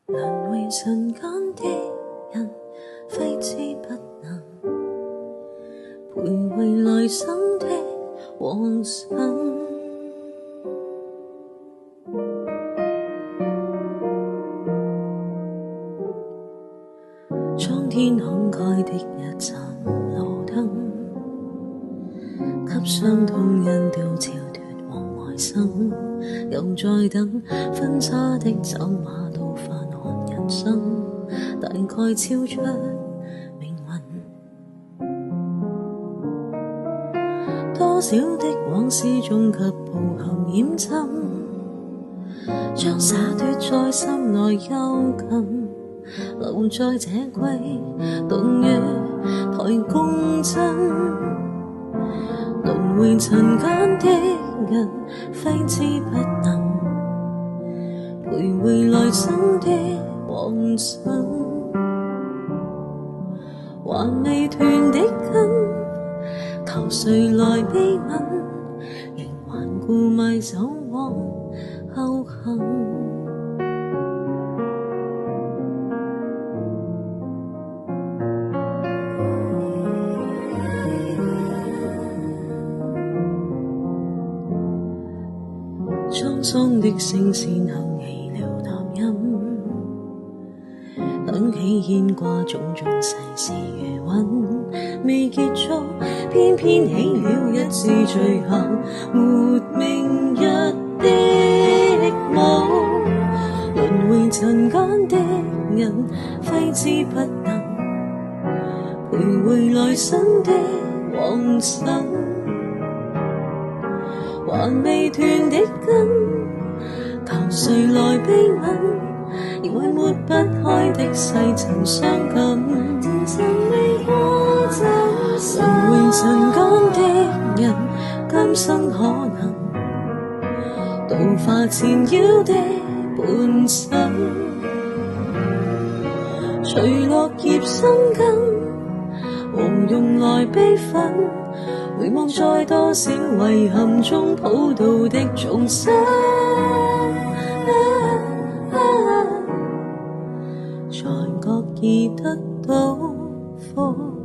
輪迴塵間的人，揮之不能徘徊來生的往生。蒼天慷慨的一盞路燈，給傷痛人都超脫往來生，又再等分岔的走馬都翻看人生，大概超出命運。多少的往事中給抱憾掩浸，將灑脫在心內幽禁，留在這季凍月台共振。輪迴塵間的人，揮之不能徘徊來生的往生。還未斷的根，求誰來悲憫，仍頑固邁走往後行。滄桑的聲線響起了淡音，響起牽掛種種世事餘韻未結束，偏偏起了一支最後沒明日的舞。輪迴塵間的人，揮之不能徘徊來生的往生。還未斷的根，求誰來悲憫，仍為抹不開的細塵傷感。曾未過怎生，輪迴塵間的人，今生可能度化纏繞的半生。隨落葉生根，黃蓉來悲憤，回望在多少遺憾中抱到的重生，才覺已得到福。